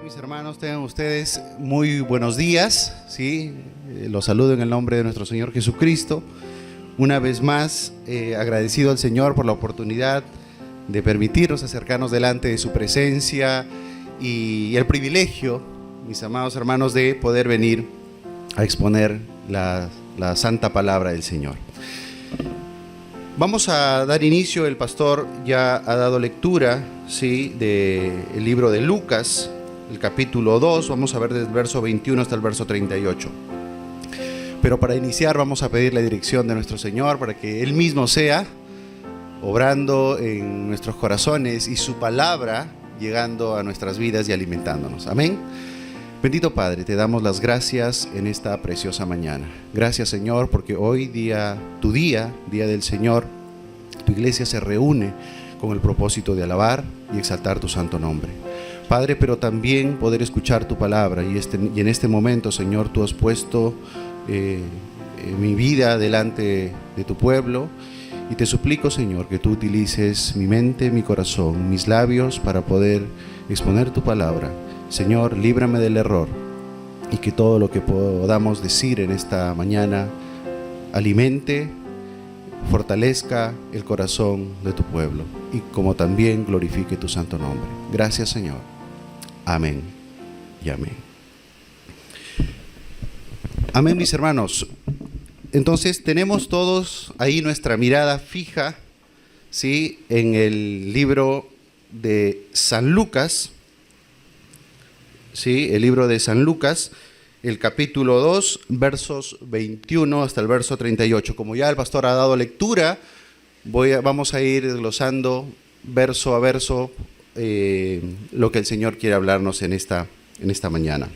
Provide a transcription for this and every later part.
Mis hermanos, tengan ustedes muy buenos días, ¿sí? Los saludo en el nombre de nuestro Señor Jesucristo. Una vez más, agradecido al Señor por la oportunidad de permitirnos acercarnos delante de su presencia y el privilegio, mis amados hermanos, de poder venir a exponer la santa palabra del Señor. Vamos a dar inicio. El pastor ya ha dado lectura, ¿sí?, del libro de Lucas, el capítulo 2, vamos a ver desde el verso 21 hasta el verso 38. Pero para iniciar vamos a pedir la dirección de nuestro Señor para que Él mismo sea obrando en nuestros corazones y su palabra llegando a nuestras vidas y alimentándonos. Amén. Bendito Padre, te damos las gracias en esta preciosa mañana. Gracias, Señor, porque hoy día del Señor, tu iglesia se reúne con el propósito de alabar y exaltar tu santo nombre. Padre, pero también poder escuchar tu palabra y en este momento, Señor, tú has puesto mi vida delante de tu pueblo y te suplico, Señor, que tú utilices mi mente, mi corazón, mis labios para poder exponer tu palabra. Señor, líbrame del error y que todo lo que podamos decir en esta mañana alimente, fortalezca el corazón de tu pueblo y como también glorifique tu santo nombre. Gracias, Señor. Amén y amén. Amén, mis hermanos. Entonces tenemos todos ahí nuestra mirada fija, ¿sí?, en el libro de San Lucas, ¿sí?, el libro de San Lucas, el capítulo 2, versos 21 hasta el verso 38. Como ya el pastor ha dado lectura, vamos a ir desglosando verso a verso lo que el Señor quiere hablarnos en esta mañana.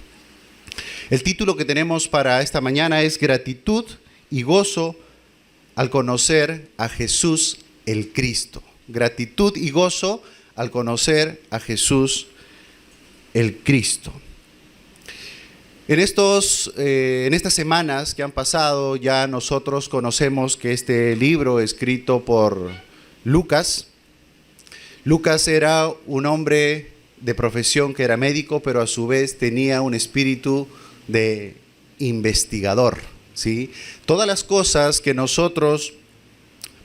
El título que tenemos para esta mañana es Gratitud y gozo al conocer a Jesús el Cristo. Gratitud y gozo al conocer a Jesús el Cristo. En estas semanas que han pasado, ya nosotros conocemos que este libro escrito por Lucas era un hombre de profesión que era médico, pero a su vez tenía un espíritu de investigador, ¿sí? Todas las cosas que nosotros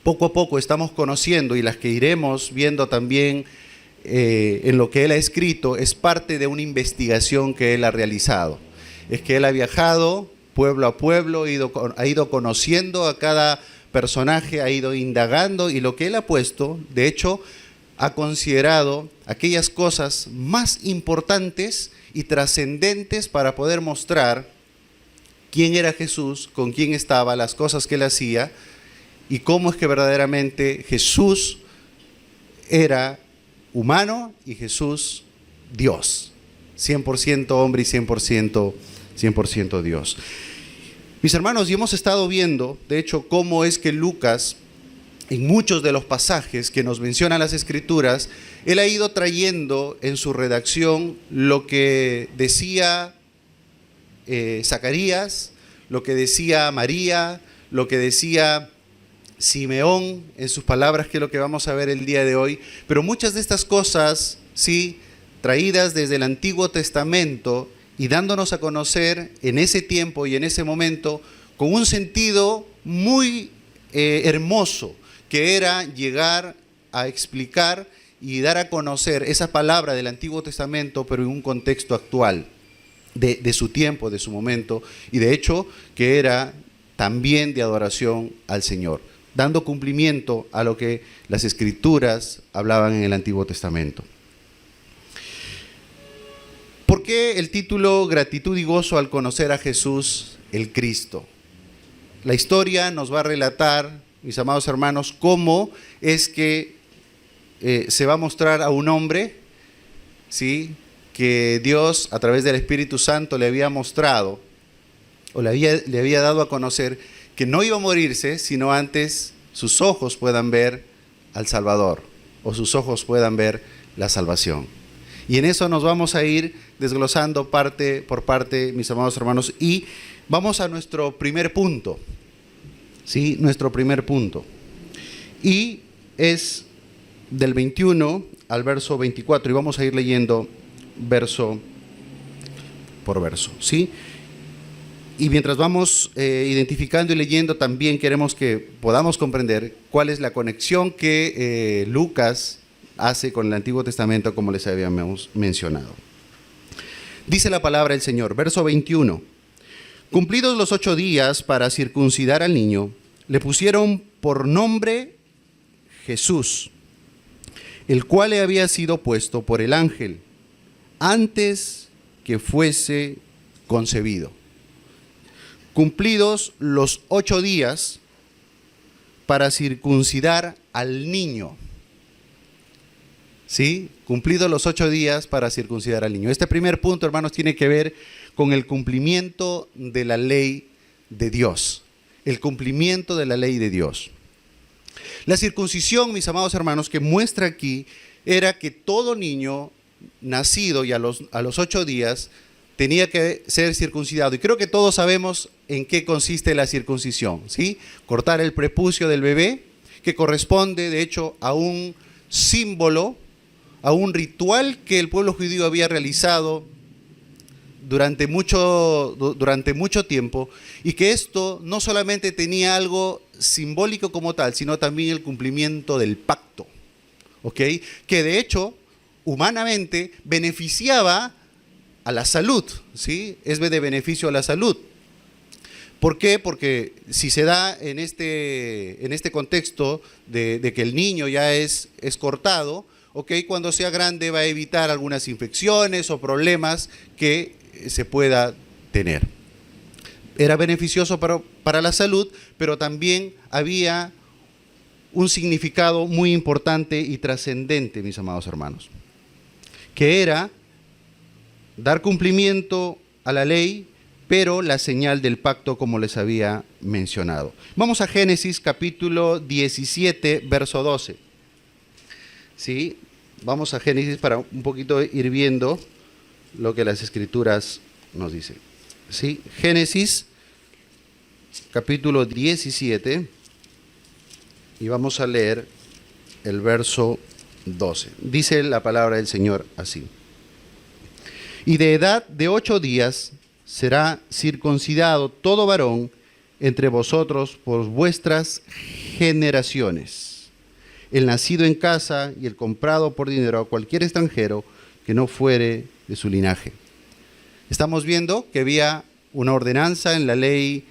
poco a poco estamos conociendo y las que iremos viendo también en lo que él ha escrito es parte de una investigación que él ha realizado. Es que él ha viajado pueblo a pueblo, ha ido conociendo a cada personaje, ha ido indagando y lo que él ha puesto, de hecho, ha considerado aquellas cosas más importantes y trascendentes para poder mostrar quién era Jesús, con quién estaba, las cosas que él hacía y cómo es que verdaderamente Jesús era humano y Jesús Dios, 100% hombre y 100% Dios. Mis hermanos, y hemos estado viendo, de hecho, cómo es que Lucas, en muchos de los pasajes que nos mencionan las Escrituras, él ha ido trayendo en su redacción lo que decía Zacarías, lo que decía María, lo que decía Simeón en sus palabras, que es lo que vamos a ver el día de hoy. Pero muchas de estas cosas, sí, traídas desde el Antiguo Testamento y dándonos a conocer en ese tiempo y en ese momento con un sentido muy hermoso, que era llegar a explicar y dar a conocer esa palabra del Antiguo Testamento, pero en un contexto actual, de su tiempo, de su momento, y de hecho que era también de adoración al Señor, dando cumplimiento a lo que las Escrituras hablaban en el Antiguo Testamento. ¿Por qué el título Gratitud y gozo al conocer a Jesús el Cristo? La historia nos va a relatar, mis amados hermanos, cómo es que se va a mostrar a un hombre, ¿sí?, que Dios a través del Espíritu Santo le había mostrado o le había dado a conocer que no iba a morirse, sino antes sus ojos puedan ver al Salvador o sus ojos puedan ver la salvación. Y en eso nos vamos a ir desglosando parte por parte, mis amados hermanos, y vamos a nuestro primer punto. ¿Sí? Nuestro primer punto. Y es del 21 al verso 24, y vamos a ir leyendo verso por verso, ¿sí? Y mientras vamos identificando y leyendo, también queremos que podamos comprender cuál es la conexión que Lucas hace con el Antiguo Testamento, como les habíamos mencionado. Dice la palabra del Señor, verso 21. Cumplidos los 8 días para circuncidar al niño, le pusieron por nombre Jesús, el cual le había sido puesto por el ángel antes que fuese concebido. Cumplidos los 8 días para circuncidar al niño. ¿Sí? Cumplidos los 8 días para circuncidar al niño. Este primer punto, hermanos, tiene que ver con el cumplimiento de la ley de Dios. El cumplimiento de la ley de Dios. La circuncisión, mis amados hermanos, que muestra aquí, era que todo niño nacido y a los 8 días tenía que ser circuncidado. Y creo que todos sabemos en qué consiste la circuncisión, ¿sí? Cortar el prepucio del bebé, que corresponde, de hecho, a un símbolo, a un ritual que el pueblo judío había realizado durante mucho tiempo, y que esto no solamente tenía algo simbólico como tal, sino también el cumplimiento del pacto, ¿ok? Que de hecho, humanamente, beneficiaba a la salud, ¿sí? Es de beneficio a la salud. ¿Por qué? Porque si se da en este contexto de que el niño ya es cortado, ¿ok? Cuando sea grande va a evitar algunas infecciones o problemas que se pueda tener. Era beneficioso para la salud, pero también había un significado muy importante y trascendente, mis amados hermanos, que era dar cumplimiento a la ley, pero la señal del pacto, como les había mencionado. Vamos a Génesis capítulo 17, verso 12. ¿Sí? Vamos a Génesis para un poquito ir viendo lo que las Escrituras nos dicen. ¿Sí? Génesis capítulo 17 y vamos a leer el verso 12. Dice la palabra del Señor así. Y de edad de 8 días será circuncidado todo varón entre vosotros por vuestras generaciones, el nacido en casa y el comprado por dinero a cualquier extranjero que no fuere de su linaje. Estamos viendo que había una ordenanza en la ley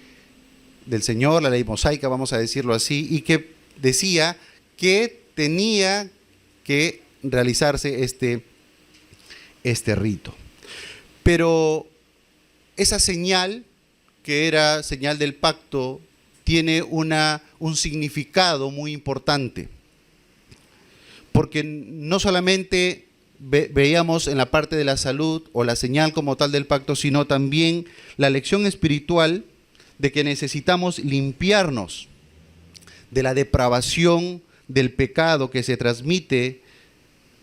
del Señor, la ley mosaica, vamos a decirlo así, y que decía que tenía que realizarse este rito. Pero esa señal, que era señal del pacto, tiene un significado muy importante. Porque no solamente veíamos en la parte de la salud o la señal como tal del pacto, sino también la lección espiritual de que necesitamos limpiarnos de la depravación del pecado que se transmite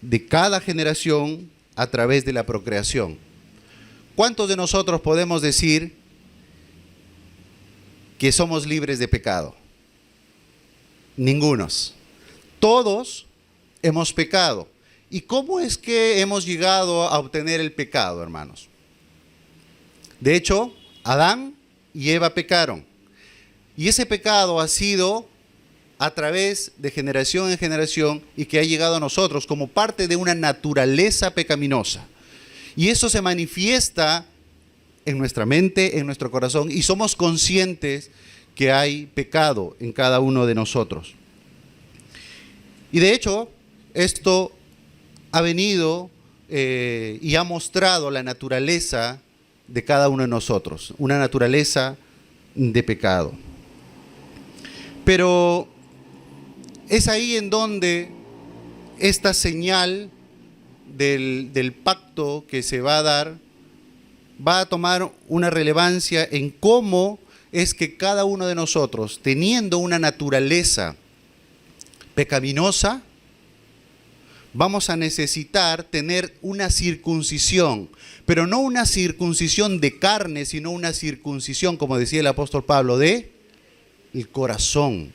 de cada generación a través de la procreación. ¿Cuántos de nosotros podemos decir que somos libres de pecado? Ningunos. Todos hemos pecado. ¿Y cómo es que hemos llegado a obtener el pecado, hermanos? De hecho, Adán y Eva pecaron. Y ese pecado ha sido a través de generación en generación y que ha llegado a nosotros como parte de una naturaleza pecaminosa. Y eso se manifiesta en nuestra mente, en nuestro corazón, y somos conscientes que hay pecado en cada uno de nosotros. Y de hecho, esto ha venido y ha mostrado la naturaleza de cada uno de nosotros, una naturaleza de pecado. Pero es ahí en donde esta señal del pacto que se va a dar va a tomar una relevancia en cómo es que cada uno de nosotros, teniendo una naturaleza pecaminosa, vamos a necesitar tener una circuncisión, pero no una circuncisión de carne, sino una circuncisión, como decía el apóstol Pablo, de el corazón.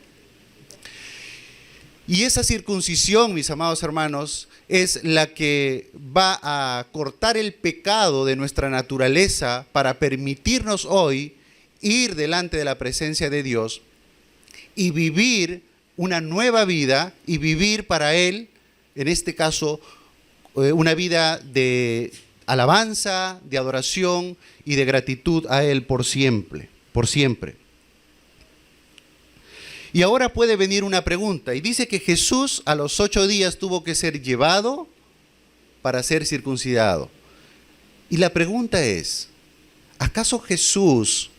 Y esa circuncisión, mis amados hermanos, es la que va a cortar el pecado de nuestra naturaleza para permitirnos hoy ir delante de la presencia de Dios y vivir una nueva vida y vivir para Él, en este caso, una vida de alabanza, de adoración y de gratitud a Él por siempre, por siempre. Y ahora puede venir una pregunta, y dice que Jesús a los 8 días tuvo que ser llevado para ser circuncidado. Y la pregunta es, ¿acaso Jesús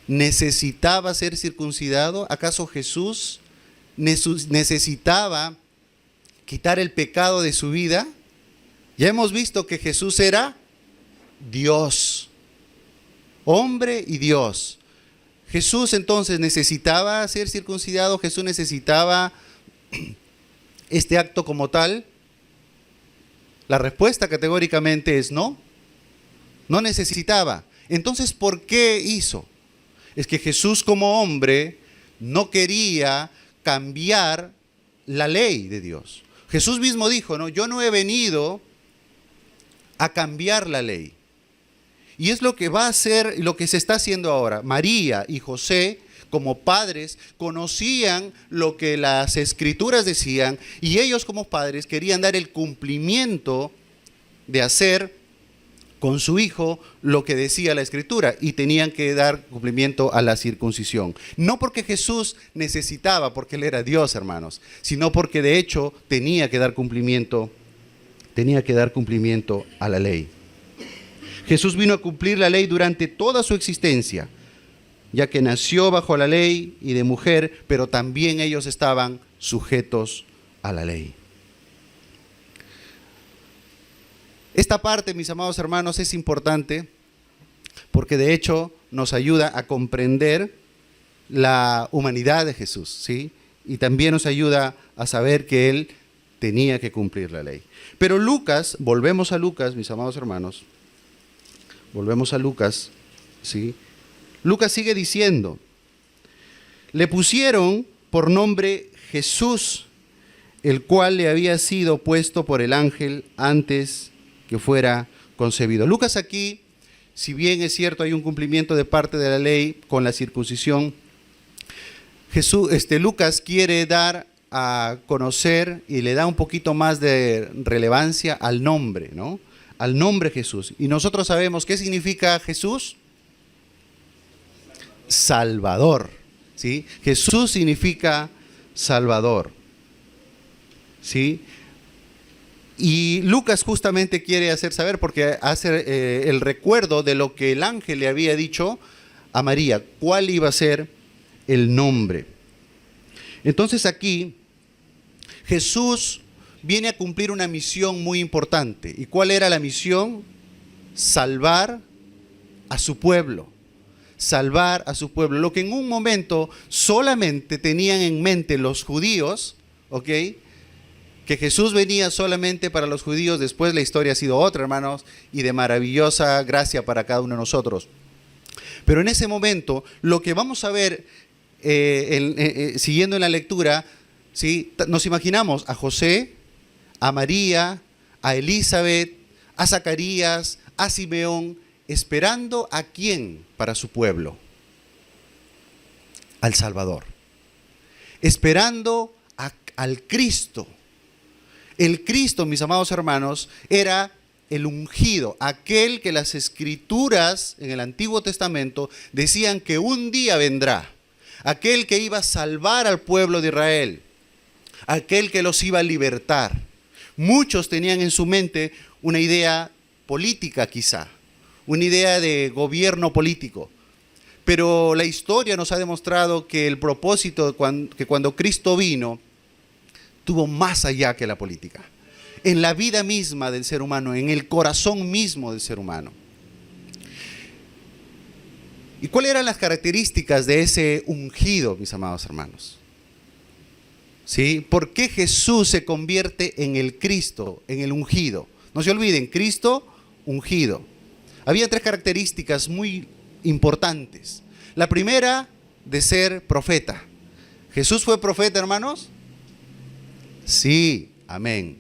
necesitaba ser circuncidado? ¿Acaso Jesús necesitaba quitar el pecado de su vida? Ya hemos visto que Jesús era Dios, hombre y Dios. Jesús entonces necesitaba ser circuncidado, Jesús necesitaba este acto como tal. La respuesta categóricamente es no, no necesitaba. Entonces, ¿por qué hizo? Es que Jesús como hombre no quería cambiar la ley de Dios. Jesús mismo dijo, no, yo no he venido a cambiar la ley. Y es lo que va a hacer, lo que se está haciendo ahora. María y José, como padres, conocían lo que las escrituras decían y ellos como padres querían dar el cumplimiento de hacer con su hijo lo que decía la escritura y tenían que dar cumplimiento a la circuncisión. No porque Jesús necesitaba, porque Él era Dios, hermanos, sino porque de hecho tenía que dar cumplimiento a la ley. Jesús vino a cumplir la ley durante toda su existencia, ya que nació bajo la ley y de mujer, pero también ellos estaban sujetos a la ley. Esta parte, mis amados hermanos, es importante porque de hecho nos ayuda a comprender la humanidad de Jesús, ¿sí? Y también nos ayuda a saber que Él tenía que cumplir la ley. Pero Lucas, volvemos a Lucas, mis amados hermanos, volvemos a Lucas, ¿sí? Lucas sigue diciendo, le pusieron por nombre Jesús, el cual le había sido puesto por el ángel antes que fuera concebido. Lucas aquí, si bien es cierto hay un cumplimiento de parte de la ley con la circuncisión, Lucas quiere dar a conocer y le da un poquito más de relevancia al nombre, ¿no? Al nombre Jesús. Y nosotros sabemos qué significa Jesús. Salvador, ¿sí? Jesús significa Salvador, ¿sí? Y Lucas justamente quiere hacer saber, porque hace el recuerdo de lo que el ángel le había dicho a María, cuál iba a ser el nombre. Entonces aquí Jesús viene a cumplir una misión muy importante. ¿Y cuál era la misión? Salvar a su pueblo. Salvar a su pueblo. Lo que en un momento solamente tenían en mente los judíos, ¿ok? Que Jesús venía solamente para los judíos. Después la historia ha sido otra, hermanos, y de maravillosa gracia para cada uno de nosotros. Pero en ese momento, lo que vamos a ver, siguiendo en la lectura, ¿sí? Nos imaginamos a José, a María, a Elizabeth, a Zacarías, a Simeón, esperando ¿a quién para su pueblo? Al Salvador. Esperando al Cristo. El Cristo, mis amados hermanos, era el ungido, aquel que las escrituras en el Antiguo Testamento decían que un día vendrá, aquel que iba a salvar al pueblo de Israel, aquel que los iba a libertar. Muchos tenían en su mente una idea política quizá, una idea de gobierno político, pero la historia nos ha demostrado que el propósito que cuando Cristo vino tuvo más allá que la política, en la vida misma del ser humano, en el corazón mismo del ser humano. ¿Y cuáles eran las características de ese ungido, mis amados hermanos? ¿Sí? ¿Por qué Jesús se convierte en el Cristo, en el ungido? No se olviden, Cristo, ungido. Había tres características muy importantes. La primera, de ser profeta. ¿Jesús fue profeta, hermanos? Sí, amén.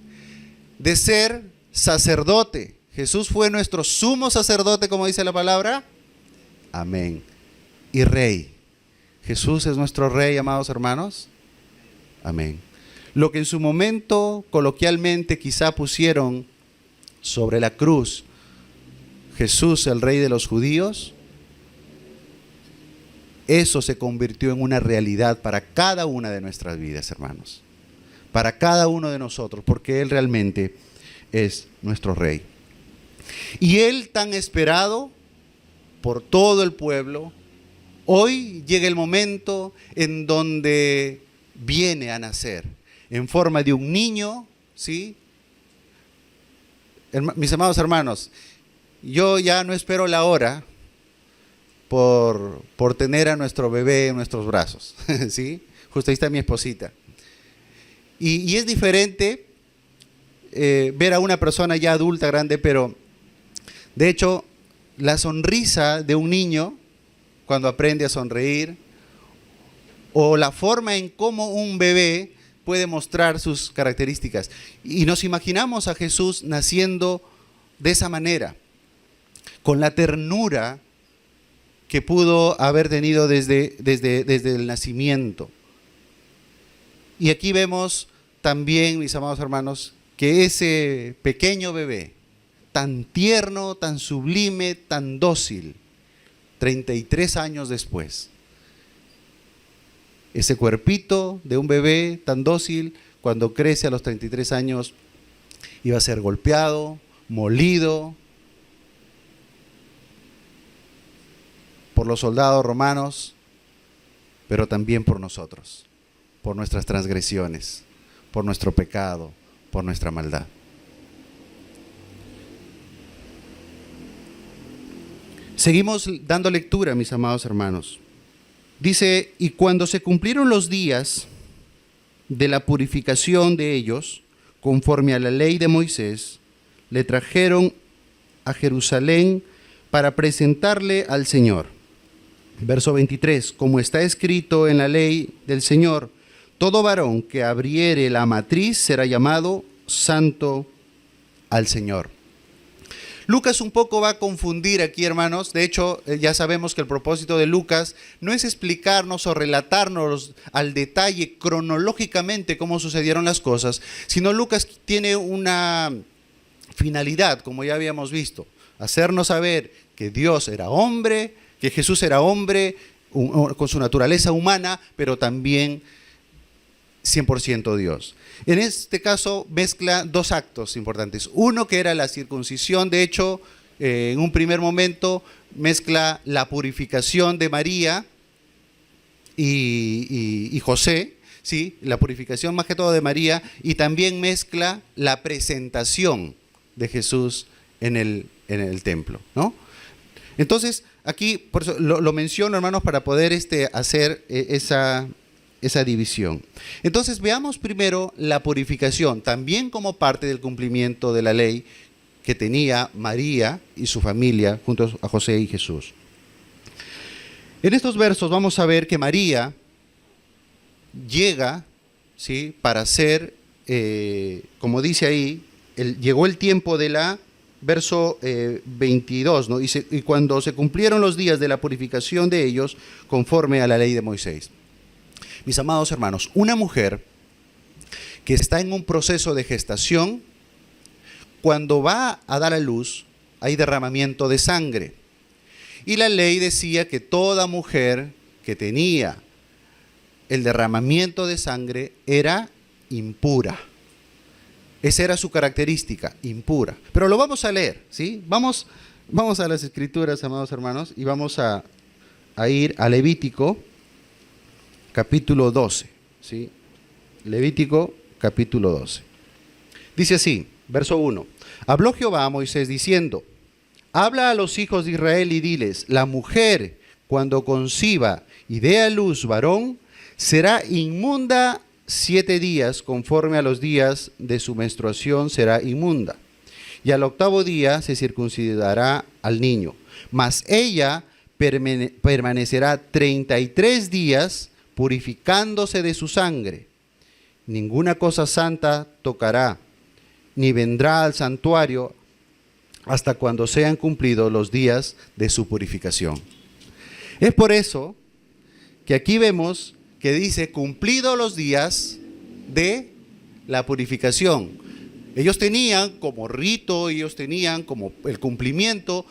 de ser sacerdote. Jesús fue nuestro sumo sacerdote, como dice la palabra. Amén. Y rey. Jesús es nuestro rey, amados hermanos. Amén. Lo que en su momento, coloquialmente, quizá pusieron sobre la cruz, Jesús, el rey de los judíos, eso se convirtió en una realidad para cada una de nuestras vidas, hermanos. Para cada uno de nosotros, porque Él realmente es nuestro rey. Y Él, tan esperado por todo el pueblo, hoy llega el momento en donde viene a nacer en forma de un niño, ¿sí? Mis amados hermanos, yo ya no espero la hora por tener a nuestro bebé en nuestros brazos, ¿sí? Justo ahí está mi esposita. Y es diferente ver a una persona ya adulta, grande, pero de hecho la sonrisa de un niño cuando aprende a sonreír, o la forma en cómo un bebé puede mostrar sus características. Y nos imaginamos a Jesús naciendo de esa manera, con la ternura que pudo haber tenido desde el nacimiento. Y aquí vemos también, mis amados hermanos, que ese pequeño bebé, tan tierno, tan sublime, tan dócil, 33 años después, ese cuerpito de un bebé tan dócil, cuando crece a los 33 años, iba a ser golpeado, molido por los soldados romanos, pero también por nosotros, por nuestras transgresiones, por nuestro pecado, por nuestra maldad. Seguimos dando lectura, mis amados hermanos. Dice, y cuando se cumplieron los días de la purificación de ellos, conforme a la ley de Moisés, le trajeron a Jerusalén para presentarle al Señor. Verso 23, como está escrito en la ley del Señor, todo varón que abriere la matriz será llamado santo al Señor. Lucas un poco va a confundir aquí, hermanos. De hecho, ya sabemos que el propósito de Lucas no es explicarnos o relatarnos al detalle cronológicamente cómo sucedieron las cosas, sino Lucas tiene una finalidad, como ya habíamos visto, hacernos saber que Dios era hombre, que Jesús era hombre con su naturaleza humana, pero también 100% Dios. En este caso mezcla dos actos importantes. Uno que era la circuncisión, de hecho, en un primer momento mezcla la purificación de María y José, ¿sí? La purificación más que todo de María, y también mezcla la presentación de Jesús en el templo, ¿no? Entonces, aquí por eso lo menciono, hermanos, para poder hacer esa división. Entonces veamos primero la purificación, también como parte del cumplimiento de la ley que tenía María y su familia junto a José y Jesús. En estos versos vamos a ver que María llega, ¿sí?, para ser, como dice ahí, llegó el tiempo de la, verso 22, ¿no? Y cuando se cumplieron los días de la purificación de ellos, conforme a la ley de Moisés. Mis amados hermanos, una mujer que está en un proceso de gestación, cuando va a dar a luz, hay derramamiento de sangre. Y la ley decía que toda mujer que tenía el derramamiento de sangre era impura. Esa era su característica, impura. Pero lo vamos a leer, ¿sí? Vamos a las Escrituras, amados hermanos, y vamos a ir a Levítico, capítulo 12, ¿sí? Levítico, capítulo 12. Dice así, verso 1. Habló Jehová a Moisés diciendo, habla a los hijos de Israel y diles, la mujer cuando conciba y dé a luz varón, será inmunda 7 días, conforme a los días de su menstruación será inmunda. Y al 8º día se circuncidará al niño. Mas ella permanecerá 33 días purificándose de su sangre. Ninguna cosa santa tocará, ni vendrá al santuario hasta cuando sean cumplidos los días de su purificación. Es por eso que aquí vemos que dice cumplidos los días de la purificación. Ellos tenían como rito, ellos tenían como el cumplimiento.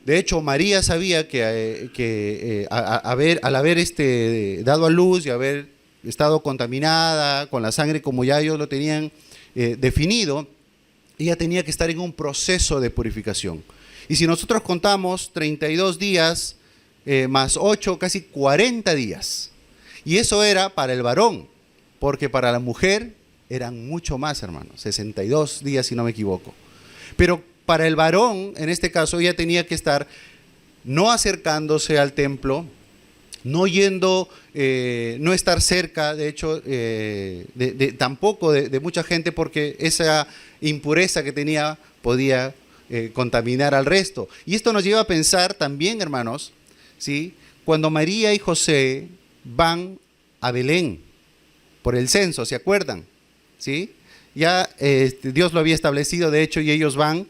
De hecho, María sabía que al haber dado a luz y haber estado contaminada con la sangre, como ya ellos lo tenían definido, ella tenía que estar en un proceso de purificación. Y si nosotros contamos 32 días más 8, casi 40 días. Y eso era para el varón, porque para la mujer eran mucho más, hermanos, 62 días si no me equivoco. Pero para el varón, en este caso, ella tenía que estar no acercándose al templo, no yendo, no estar cerca, de hecho, tampoco de mucha gente, porque esa impureza que tenía podía contaminar al resto. Y esto nos lleva a pensar también, hermanos, ¿sí? Cuando María y José van a Belén por el censo, ¿se acuerdan? ¿Sí? Ya Dios lo había establecido, de hecho, y ellos van,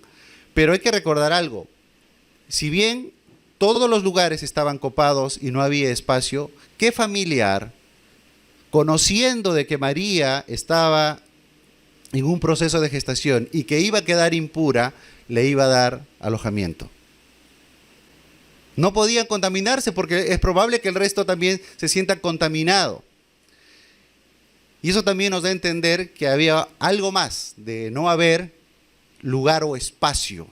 pero hay que recordar algo. Si bien todos los lugares estaban copados y no había espacio, ¿qué familiar, conociendo de que María estaba en un proceso de gestación y que iba a quedar impura, le iba a dar alojamiento? No podían contaminarse porque es probable que el resto también se sienta contaminado. Y eso también nos da a entender que había algo más de no haber lugar o espacio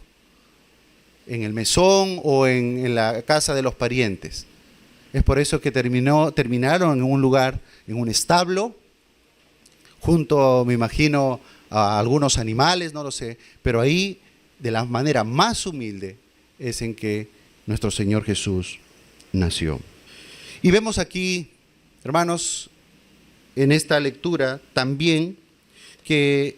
en el mesón o en la casa de los parientes. Es por eso que terminaron en un lugar, en un establo, junto, me imagino, a algunos animales, no lo sé, pero ahí, de la manera más humilde, es en que nuestro Señor Jesús nació. Y vemos aquí, hermanos, en esta lectura también que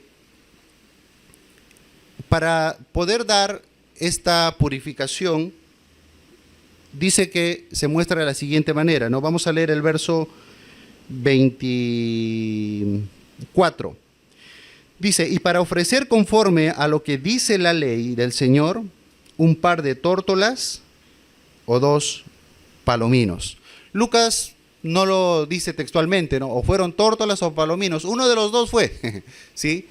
para poder dar esta purificación, dice que se muestra de la siguiente manera, ¿no? Vamos a leer el verso 24. Dice, y para ofrecer conforme a lo que dice la ley del Señor, un par de tórtolas o 2 palominos. Lucas no lo dice textualmente, ¿no? O fueron tórtolas o palominos. Uno de los dos fue, ¿sí?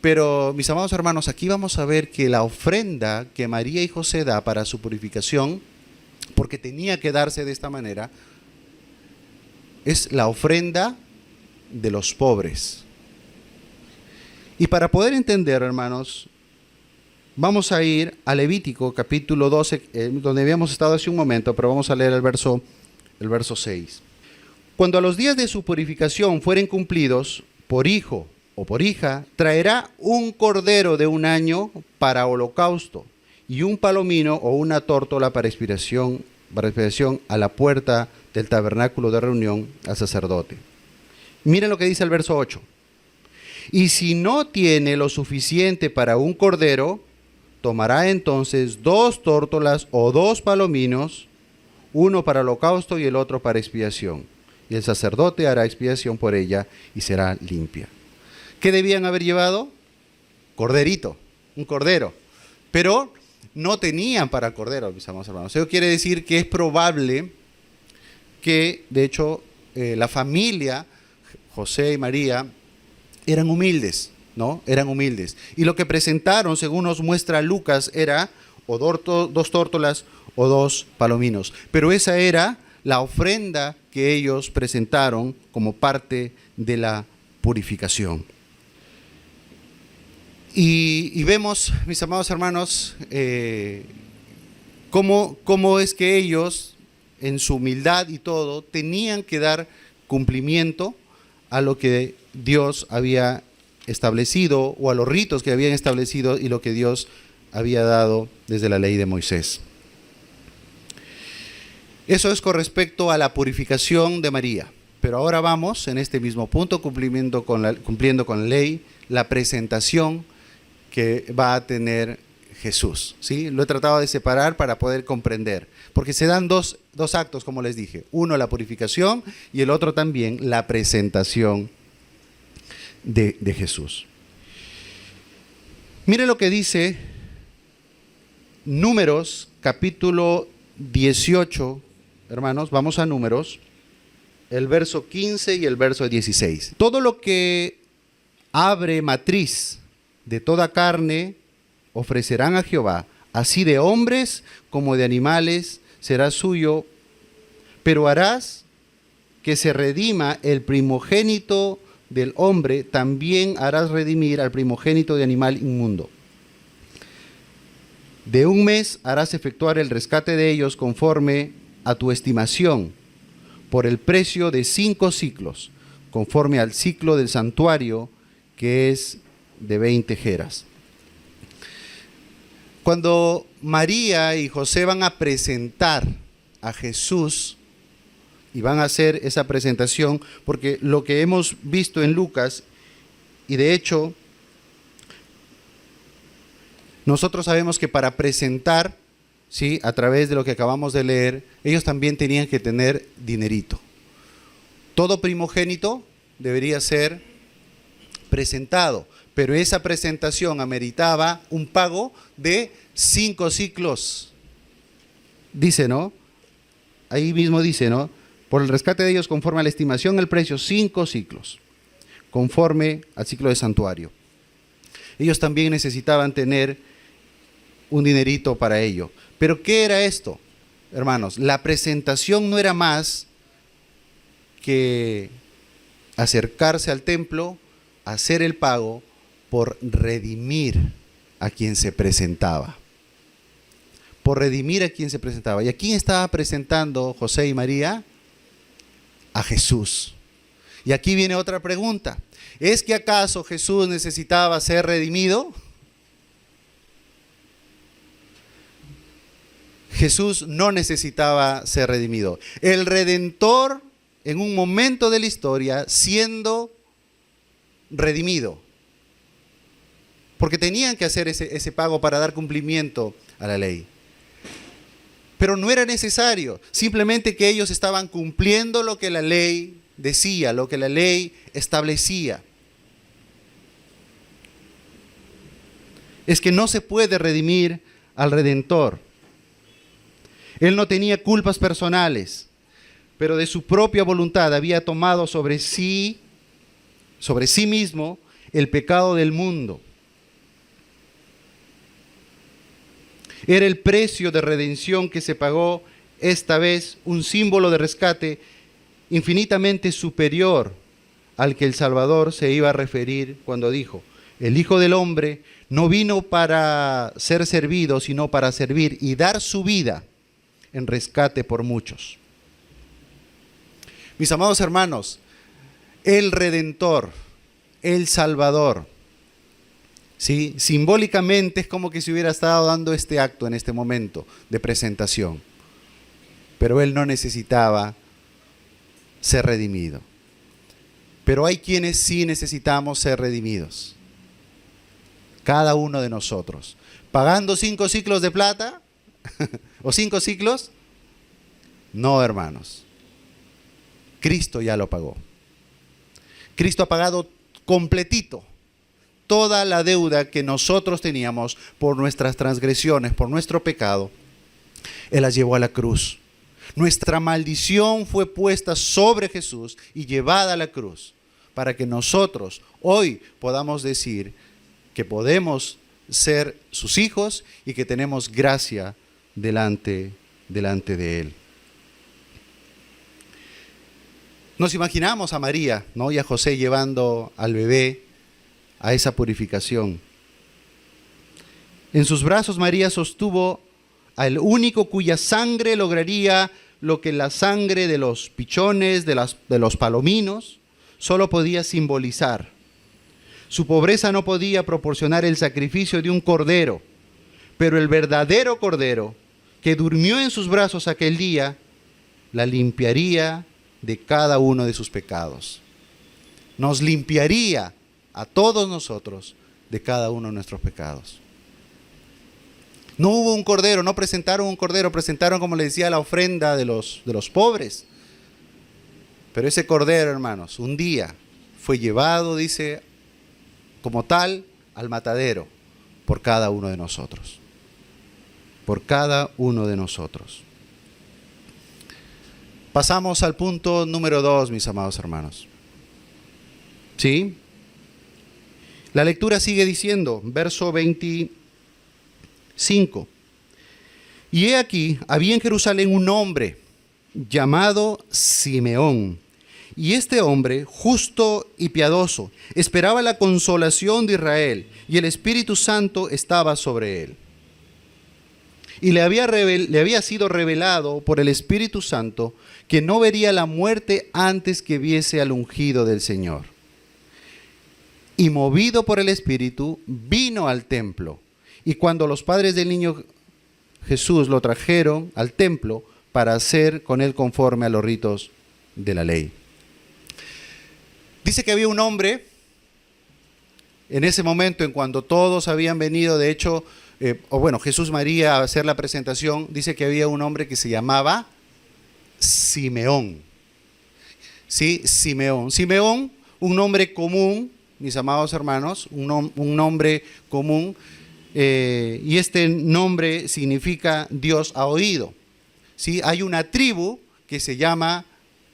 Pero, mis amados hermanos, aquí vamos a ver que la ofrenda que María y José da para su purificación, porque tenía que darse de esta manera, es la ofrenda de los pobres. Y para poder entender, hermanos, vamos a ir a Levítico capítulo 12, donde habíamos estado hace un momento, pero vamos a leer el verso 6. Cuando a los días de su purificación fueren cumplidos, por hijo o por hija, traerá un cordero de 1 año para holocausto y un palomino o una tórtola para expiación a la puerta del tabernáculo de reunión al sacerdote. Miren lo que dice el verso 8. Y si no tiene lo suficiente para un cordero, tomará entonces 2 tórtolas o 2 palominos, uno para holocausto y el otro para expiación. Y el sacerdote hará expiación por ella y será limpia. ¿Qué debían haber llevado? Corderito, un cordero. Pero no tenían para cordero, mis amados hermanos. Eso quiere decir que es probable que, de hecho, la familia, José y María, eran humildes, ¿no? Eran humildes. Y lo que presentaron, según nos muestra Lucas, era o 2 tórtolas o 2 palominos. Pero esa era la ofrenda que ellos presentaron como parte de la purificación. Y vemos, mis amados hermanos, cómo es que ellos, en su humildad y todo, tenían que dar cumplimiento a lo que Dios había establecido o a los ritos que habían establecido y lo que Dios había dado desde la ley de Moisés. Eso es con respecto a la purificación de María. Pero ahora vamos, en este mismo punto, cumpliendo con la ley, la presentación que va a tener Jesús, ¿sí? Lo he tratado de separar para poder comprender, porque se dan dos actos, como les dije. Uno, la purificación, y el otro también, la presentación de Jesús. Mire lo que dice Números, capítulo 18, hermanos, vamos a Números, el verso 15 y el verso 16. Todo lo que abre matriz de toda carne ofrecerán a Jehová, así de hombres como de animales será suyo, pero harás que se redima el primogénito del hombre, también harás redimir al primogénito de animal inmundo. De un mes harás efectuar el rescate de ellos conforme a tu estimación, por el precio de 5 siclos, conforme al ciclo del santuario, que es de 20 geras. Cuando María y José van a presentar a Jesús, y van a hacer esa presentación, porque lo que hemos visto en Lucas, y de hecho, nosotros sabemos que para presentar, ¿sí?, a través de lo que acabamos de leer, ellos también tenían que tener dinerito. Todo primogénito debería ser presentado, pero esa presentación ameritaba un pago de 5 siclos. Dice, ¿no? Ahí mismo dice, ¿no? Por el rescate de ellos conforme a la estimación, el precio 5 siclos, conforme al ciclo de santuario. Ellos también necesitaban tener un dinerito para ello. ¿Pero qué era esto, hermanos? La presentación no era más que acercarse al templo, hacer el pago por redimir a quien se presentaba. Por redimir a quien se presentaba. ¿Y a quién estaba presentando José y María? A Jesús. Y aquí viene otra pregunta. ¿Es que acaso Jesús necesitaba ser redimido? Jesús no necesitaba ser redimido. El Redentor, en un momento de la historia, siendo redimido. Porque tenían que hacer ese pago para dar cumplimiento a la ley. Pero no era necesario, simplemente que ellos estaban cumpliendo lo que la ley decía, lo que la ley establecía. Es que no se puede redimir al Redentor. Él no tenía culpas personales, pero de su propia voluntad había tomado sobre sí mismo, el pecado del mundo. Era el precio de redención que se pagó, esta vez un símbolo de rescate infinitamente superior al que el Salvador se iba a referir cuando dijo: el Hijo del Hombre no vino para ser servido, sino para servir y dar su vida en rescate por muchos. Mis amados hermanos, el Redentor, el Salvador, ¿sí?, simbólicamente es como que se hubiera estado dando este acto en este momento de presentación. Pero Él no necesitaba ser redimido. Pero hay quienes sí necesitamos ser redimidos. Cada uno de nosotros. ¿Pagando 5 ciclos de plata? ¿O 5 ciclos? No, hermanos. Cristo ya lo pagó. Cristo ha pagado completito toda la deuda que nosotros teníamos por nuestras transgresiones, por nuestro pecado. Él las llevó a la cruz. Nuestra maldición fue puesta sobre Jesús y llevada a la cruz, para que nosotros hoy podamos decir que podemos ser sus hijos y que tenemos gracia delante de Él. Nos imaginamos a María, ¿no?, y a José llevando al bebé a esa purificación. En sus brazos María sostuvo al único cuya sangre lograría lo que la sangre de los pichones, de los palominos, solo podía simbolizar. Su pobreza no podía proporcionar el sacrificio de un cordero, pero el verdadero cordero que durmió en sus brazos aquel día, la limpiaría de cada uno de sus pecados. Nos limpiaría a todos nosotros de cada uno de nuestros pecados. No hubo un cordero, no presentaron un cordero, presentaron, como les decía, la ofrenda de los pobres. Pero ese cordero, hermanos, un día fue llevado, dice, como tal, al matadero, por cada uno de nosotros. Por cada uno de nosotros. Pasamos al punto número 2, mis amados hermanos. ¿Sí? La lectura sigue diciendo, verso 25. Y he aquí, había en Jerusalén un hombre llamado Simeón. Y este hombre, justo y piadoso, esperaba la consolación de Israel, y el Espíritu Santo estaba sobre él. Y le había sido revelado por el Espíritu Santo que no vería la muerte antes que viese al ungido del Señor. Y movido por el Espíritu, vino al templo. Y cuando los padres del niño Jesús lo trajeron al templo para hacer con él conforme a los ritos de la ley. Dice que había un hombre en ese momento, en cuando todos habían venido, de hecho, Jesús María a hacer la presentación, dice que había un hombre que se llamaba Simeón. ¿Sí? Simeón. Simeón, un nombre común, mis amados hermanos, un nombre común, y este nombre significa Dios ha oído. ¿Sí? Hay una tribu que se llama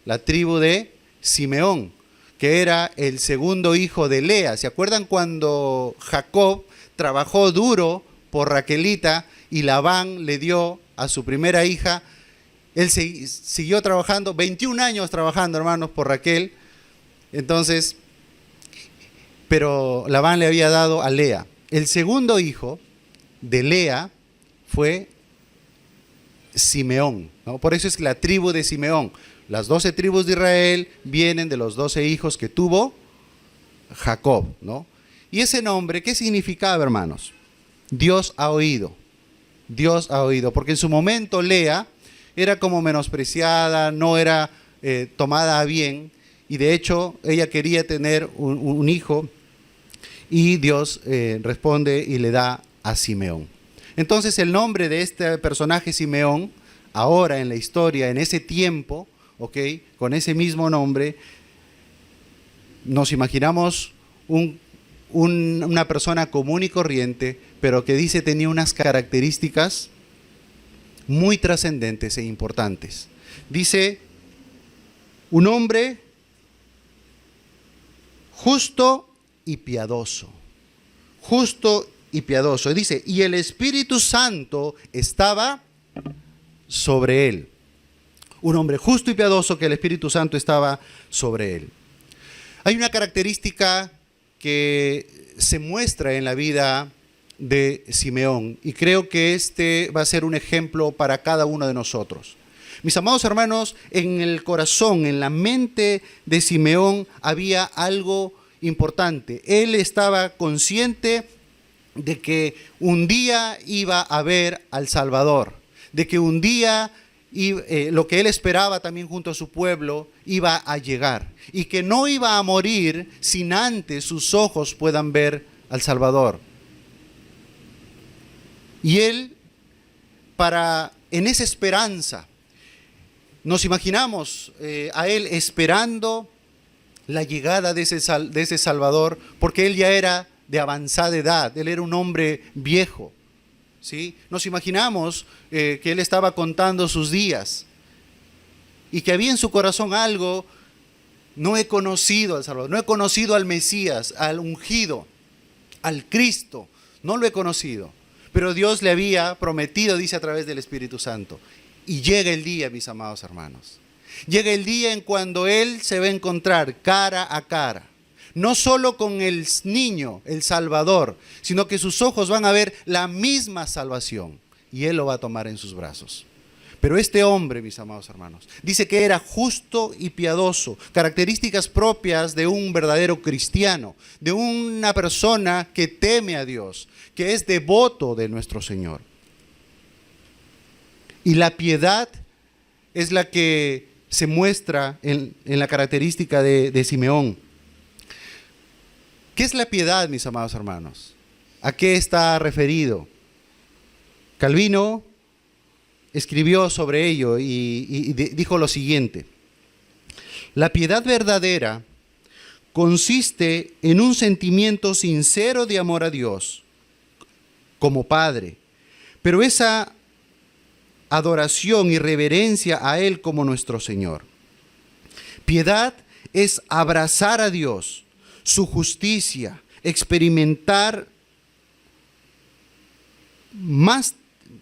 la tribu de Simeón, que era el segundo hijo de Lea. ¿Se acuerdan cuando Jacob trabajó duro por Raquelita y Labán le dio a su primera hija? Él siguió trabajando, 21 años trabajando, hermanos, por Raquel. Entonces, pero Labán le había dado a Lea. El segundo hijo de Lea fue Simeón, ¿no? Por eso es la tribu de Simeón. Las 12 tribus de Israel vienen de los 12 hijos que tuvo Jacob, ¿no? Y ese nombre, ¿qué significaba, hermanos? Dios ha oído. Dios ha oído. Porque en su momento Lea era como menospreciada, no era tomada a bien. Y de hecho, ella quería tener un hijo. Y Dios responde y le da a Simeón. Entonces el nombre de este personaje Simeón, ahora en la historia, en ese tiempo, con ese mismo nombre, nos imaginamos una persona común y corriente, pero que dice tenía unas características muy trascendentes e importantes. Dice, un hombre justo y piadoso. Justo y piadoso. Dice, y el Espíritu Santo estaba sobre él. Un hombre justo y piadoso que el Espíritu Santo estaba sobre él. Hay una característica que se muestra en la vida de Simeón y creo que este va a ser un ejemplo para cada uno de nosotros. Mis amados hermanos, en el corazón, en la mente de Simeón había algo importante. Él estaba consciente de que un día iba a ver al Salvador, de que un día lo que él esperaba también junto a su pueblo iba a llegar y que no iba a morir sin antes sus ojos puedan ver al Salvador. Y él, en esa esperanza, nos imaginamos a él esperando la llegada de ese Salvador, porque él ya era de avanzada edad, él era un hombre viejo. ¿Sí? Nos imaginamos que él estaba contando sus días y que había en su corazón algo, no he conocido al Salvador, no he conocido al Mesías, al ungido, al Cristo, no lo he conocido, pero Dios le había prometido, dice a través del Espíritu Santo, y llega el día, mis amados hermanos, llega el día en cuando él se va a encontrar cara a cara, no solo con el niño, el Salvador, sino que sus ojos van a ver la misma salvación y él lo va a tomar en sus brazos. Pero este hombre, mis amados hermanos, dice que era justo y piadoso, características propias de un verdadero cristiano, de una persona que teme a Dios, que es devoto de nuestro Señor. Y la piedad es la que se muestra en la característica de Simeón. ¿Qué es la piedad, mis amados hermanos? ¿A qué está referido? Calvino escribió sobre ello y dijo lo siguiente: la piedad verdadera consiste en un sentimiento sincero de amor a Dios, como Padre. Pero esa adoración y reverencia a Él como nuestro Señor. Piedad es abrazar a Dios, su justicia, experimentar más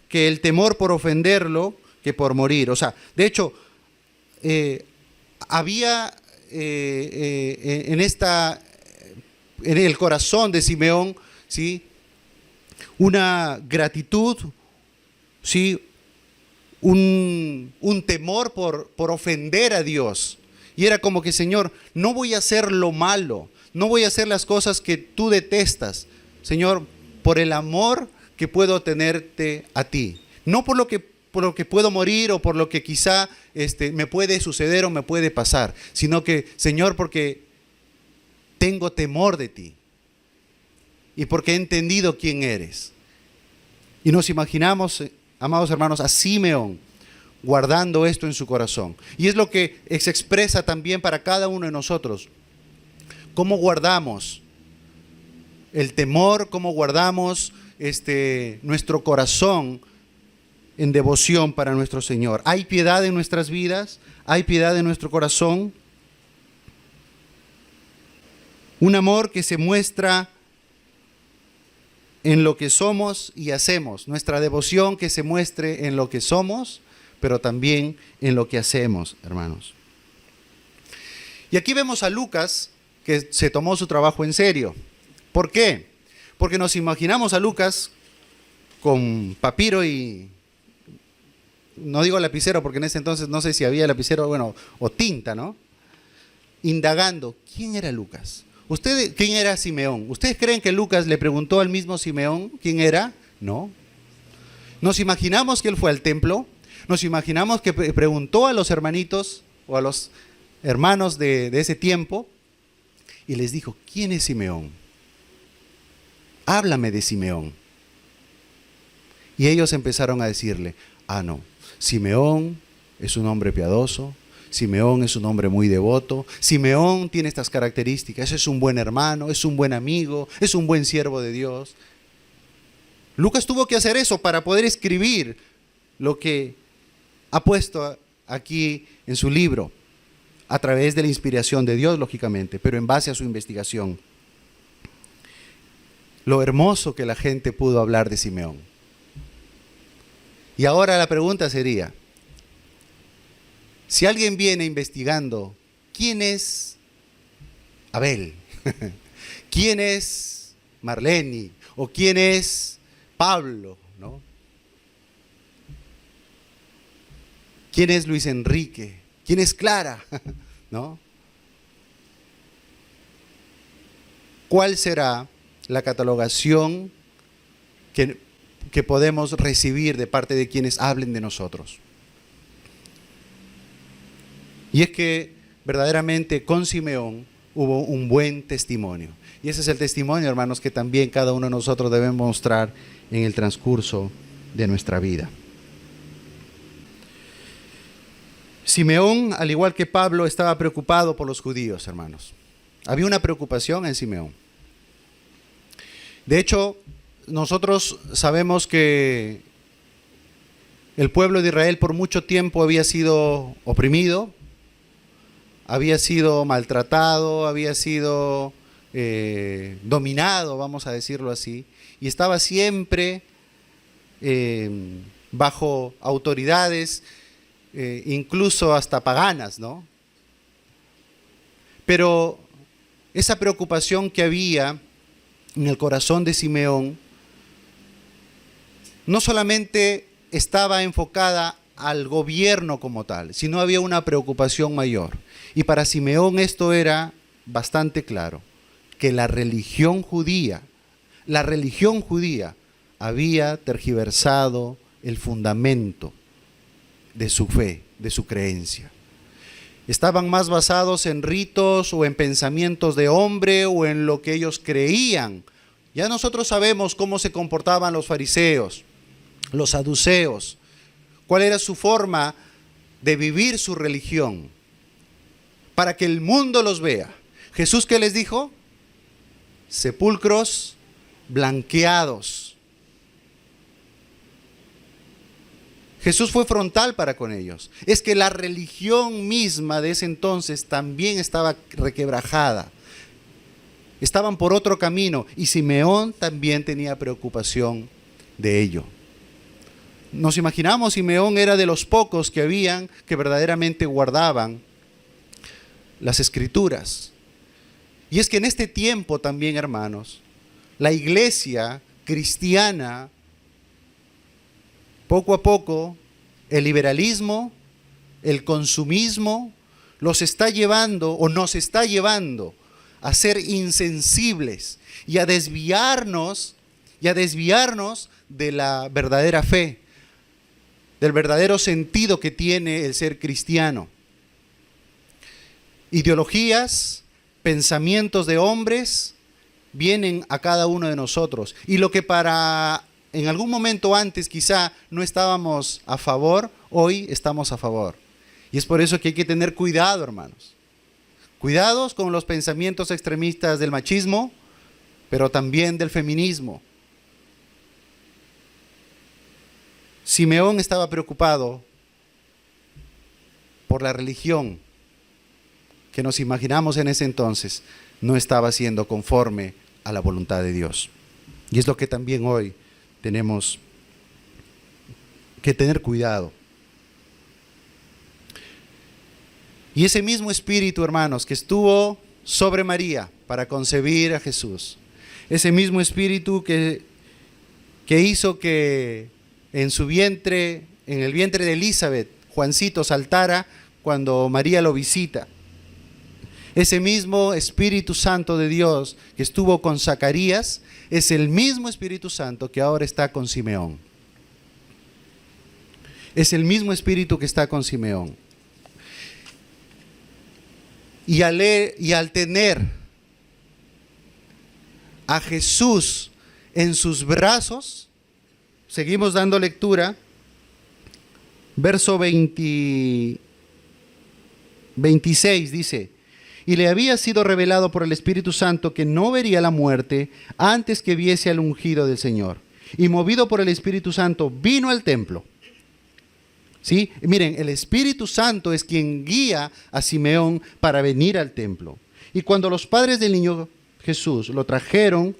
que el temor por ofenderlo que por morir. O sea, de hecho, había en el corazón de Simeón, ¿sí?, una gratitud, ¿sí?, un temor por ofender a Dios. Y era como que, Señor, no voy a hacer lo malo, no voy a hacer las cosas que tú detestas, Señor, por el amor que puedo tenerte a ti. No por lo que puedo morir o por lo que quizá me puede suceder o me puede pasar, sino que, Señor, porque tengo temor de ti y porque he entendido quién eres. Y nos imaginamos, amados hermanos, a Simeón guardando esto en su corazón. Y es lo que se expresa también para cada uno de nosotros. ¿Cómo guardamos el temor? ¿Cómo guardamos nuestro corazón en devoción para nuestro Señor? ¿Hay piedad en nuestras vidas? ¿Hay piedad en nuestro corazón? Un amor que se muestra en lo que somos y hacemos. Nuestra devoción que se muestre en lo que somos, pero también en lo que hacemos, hermanos. Y aquí vemos a Lucas, que se tomó su trabajo en serio. ¿Por qué? Porque nos imaginamos a Lucas con papiro y, no digo lapicero porque en ese entonces no sé si había lapicero, o tinta, ¿no? Indagando, ¿quién era Lucas? ¿Quién era Simeón? ¿Ustedes creen que Lucas le preguntó al mismo Simeón quién era? No. Nos imaginamos que él fue al templo, nos imaginamos que preguntó a los hermanitos o a los hermanos de ese tiempo y les dijo, ¿quién es Simeón? Háblame de Simeón. Y ellos empezaron a decirle, no, Simeón es un hombre piadoso, Simeón es un hombre muy devoto, Simeón tiene estas características, es un buen hermano, es un buen amigo, es un buen siervo de Dios. Lucas tuvo que hacer eso para poder escribir lo que ha puesto aquí en su libro, a través de la inspiración de Dios, lógicamente, pero en base a su investigación. Lo hermoso que la gente pudo hablar de Simeón. Y ahora la pregunta sería, si alguien viene investigando, ¿quién es Abel? ¿Quién es Marlene? ¿O quién es Pablo? ¿No? ¿Quién es Luis Enrique? ¿Quién es Clara? ¿No? ¿Cuál será la catalogación que podemos recibir de parte de quienes hablen de nosotros? Y es que verdaderamente con Simeón hubo un buen testimonio. Y ese es el testimonio, hermanos, que también cada uno de nosotros debemos mostrar en el transcurso de nuestra vida. Simeón, al igual que Pablo, estaba preocupado por los judíos, hermanos. Había una preocupación en Simeón. De hecho, nosotros sabemos que el pueblo de Israel por mucho tiempo había sido oprimido, había sido maltratado, había sido dominado, vamos a decirlo así, y estaba siempre bajo autoridades, incluso hasta paganas, ¿no? Pero esa preocupación que había en el corazón de Simeón no solamente estaba enfocada al gobierno como tal, sino había una preocupación mayor. Y para Simeón esto era bastante claro, que la religión judía había tergiversado el fundamento de su fe, de su creencia. Estaban más basados en ritos o en pensamientos de hombre o en lo que ellos creían. Ya nosotros sabemos cómo se comportaban los fariseos, los saduceos, cuál era su forma de vivir su religión, para que el mundo los vea. Jesús, ¿qué les dijo? Sepulcros blanqueados, Jesús fue frontal para con ellos. Es que la religión misma de ese entonces también estaba requebrajada. Estaban por otro camino y Simeón también tenía preocupación de ello. Nos imaginamos, Simeón era de los pocos que habían que verdaderamente guardaban las Escrituras. Y es que en este tiempo también, hermanos, la iglesia cristiana, poco a poco, el liberalismo, el consumismo, los está llevando o nos está llevando a ser insensibles y a desviarnos de la verdadera fe, del verdadero sentido que tiene el ser cristiano. Ideologías, pensamientos de hombres vienen a cada uno de nosotros. Y lo que en algún momento antes quizá no estábamos a favor, hoy estamos a favor. Y es por eso que hay que tener cuidado, hermanos. Cuidados con los pensamientos extremistas del machismo, pero también del feminismo. Simeón estaba preocupado por la religión que nos imaginamos en ese entonces no estaba siendo conforme a la voluntad de Dios. Y es lo que también hoy tenemos que tener cuidado. Y ese mismo espíritu, hermanos, que estuvo sobre María para concebir a Jesús, ese mismo espíritu que hizo que en su vientre, en el vientre de Elizabeth, Juancito saltara cuando María lo visita. Ese mismo Espíritu Santo de Dios que estuvo con Zacarías es el mismo Espíritu Santo que ahora está con Simeón. Es el mismo Espíritu que está con Simeón. Y al tener a Jesús en sus brazos, seguimos dando lectura, verso 26 dice: y le había sido revelado por el Espíritu Santo que no vería la muerte antes que viese al ungido del Señor. Y movido por el Espíritu Santo, vino al templo. ¿Sí? Miren, el Espíritu Santo es quien guía a Simeón para venir al templo. Y cuando los padres del niño Jesús lo trajeron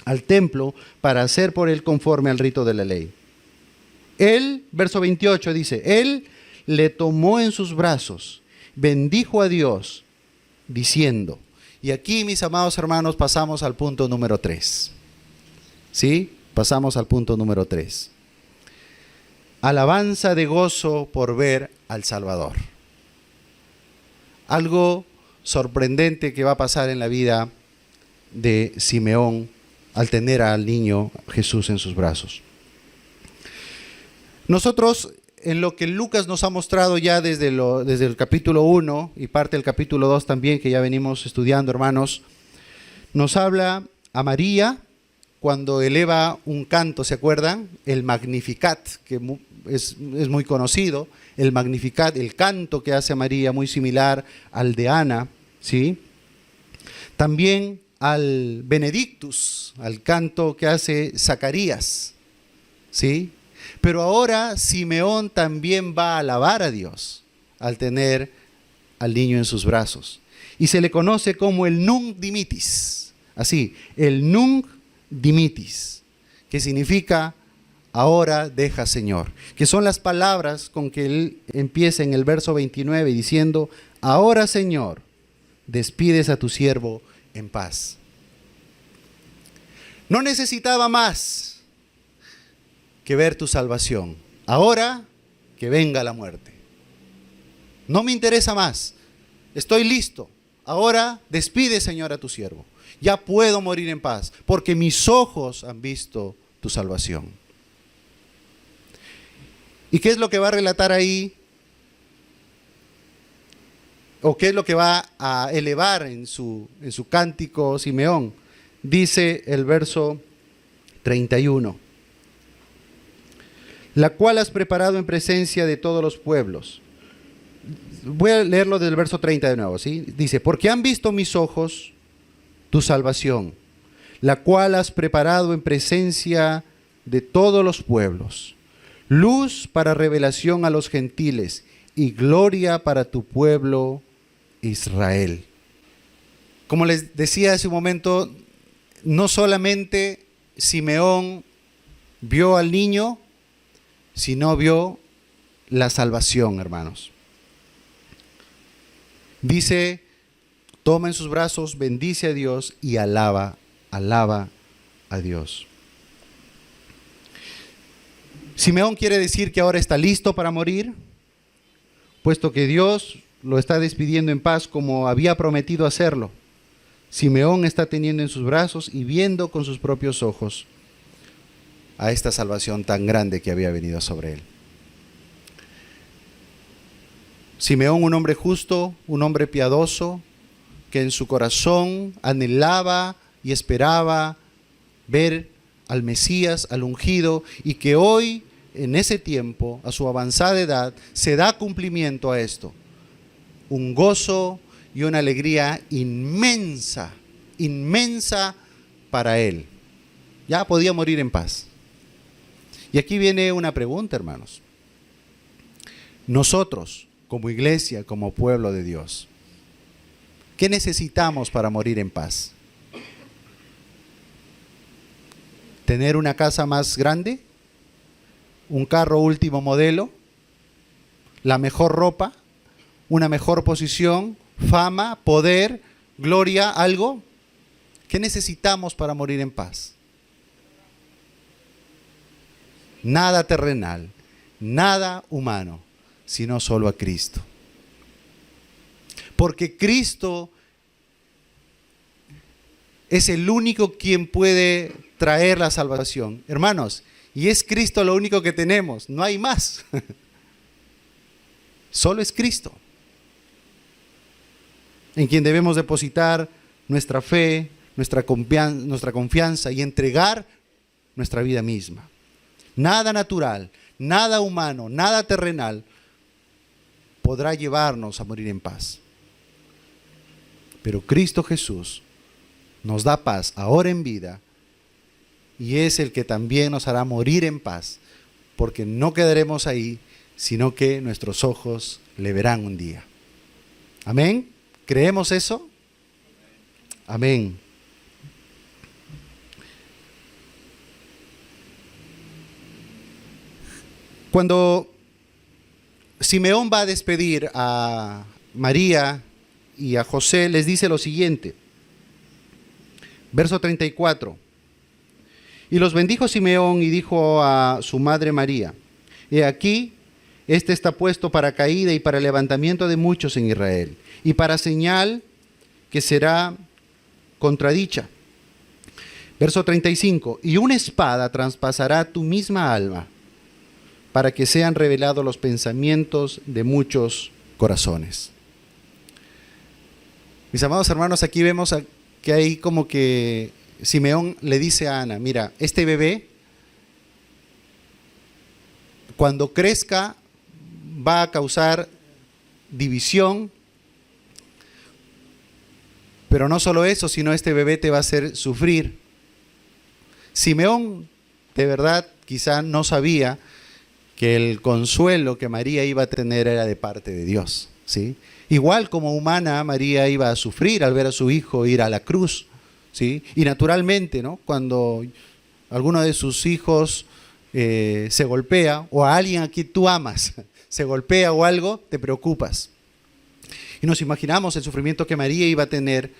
al templo para hacer por él conforme al rito de la ley, él, verso 28 dice, él le tomó en sus brazos, bendijo a Dios, diciendo, y aquí, mis amados hermanos, pasamos al punto número 3. ¿Sí? Pasamos al punto número 3. Alabanza de gozo por ver al Salvador. Algo sorprendente que va a pasar en la vida de Simeón al tener al niño Jesús en sus brazos. Nosotros, en lo que Lucas nos ha mostrado ya desde el capítulo 1 y parte del capítulo 2 también, que ya venimos estudiando, hermanos, nos habla a María cuando eleva un canto, ¿se acuerdan? El Magnificat, que es muy conocido, el Magnificat, el canto que hace María, muy similar al de Ana, ¿sí? También al Benedictus, al canto que hace Zacarías, ¿sí? Pero ahora Simeón también va a alabar a Dios al tener al niño en sus brazos. Y se le conoce como el Nunc Dimittis. Así, el Nunc Dimittis, que significa ahora deja, Señor. Que son las palabras con que él empieza en el verso 29 diciendo, ahora, Señor, despides a tu siervo en paz. No necesitaba más que ver tu salvación. Ahora que venga la muerte. No me interesa más. Estoy listo. Ahora despide, Señor, a tu siervo. Ya puedo morir en paz, porque mis ojos han visto tu salvación. ¿Y qué es lo que va a relatar ahí? ¿O qué es lo que va a elevar en su cántico Simeón? Dice el verso 31. La cual has preparado en presencia de todos los pueblos. Voy a leerlo del verso 30 de nuevo, ¿sí? Dice, porque han visto mis ojos tu salvación, la cual has preparado en presencia de todos los pueblos, luz para revelación a los gentiles y gloria para tu pueblo Israel. Como les decía hace un momento, no solamente Simeón vio al niño, sino vio la salvación, hermanos. Dice, toma en sus brazos, bendice a Dios y alaba a Dios. Simeón quiere decir que ahora está listo para morir, puesto que Dios lo está despidiendo en paz como había prometido hacerlo. Simeón está teniendo en sus brazos y viendo con sus propios ojos a esta salvación tan grande que había venido sobre él. Simeón, un hombre justo, un hombre piadoso, que en su corazón anhelaba y esperaba ver al Mesías, al ungido, y que hoy, en ese tiempo, a su avanzada edad, se da cumplimiento a esto. Un gozo y una alegría inmensa, inmensa para él. Ya podía morir en paz. Y aquí viene una pregunta, hermanos. Nosotros, como iglesia, como pueblo de Dios, ¿qué necesitamos para morir en paz? ¿Tener una casa más grande? ¿Un carro último modelo? ¿La mejor ropa? ¿Una mejor posición? ¿Fama? ¿Poder? ¿Gloria? ¿Algo? ¿Qué necesitamos para morir en paz? Nada terrenal, nada humano, sino solo a Cristo. Porque Cristo es el único quien puede traer la salvación. Hermanos, y es Cristo lo único que tenemos, no hay más. Solo es Cristo, en quien debemos depositar nuestra fe, nuestra confianza y entregar nuestra vida misma. Nada natural, nada humano, nada terrenal podrá llevarnos a morir en paz. Pero Cristo Jesús nos da paz ahora en vida y es el que también nos hará morir en paz, porque no quedaremos ahí, sino que nuestros ojos le verán un día. ¿Amén? ¿Creemos eso? Amén. Cuando Simeón va a despedir a María y a José, les dice lo siguiente. Verso 34. Y los bendijo Simeón y dijo a su madre María, he aquí, este está puesto para caída y para levantamiento de muchos en Israel, y para señal que será contradicha. Verso 35. Y una espada traspasará tu misma alma, para que sean revelados los pensamientos de muchos corazones. Mis amados hermanos, aquí vemos que hay como que Simeón le dice a Ana, mira, este bebé, cuando crezca, va a causar división, pero no solo eso, sino este bebé te va a hacer sufrir. Simeón, de verdad, quizá no sabía que el consuelo que María iba a tener era de parte de Dios, ¿sí? Igual como humana, María iba a sufrir al ver a su hijo ir a la cruz, ¿sí? Y naturalmente, ¿no? Cuando alguno de sus hijos se golpea, o a alguien a quien tú amas se golpea o algo, te preocupas. Y nos imaginamos el sufrimiento que María iba a tener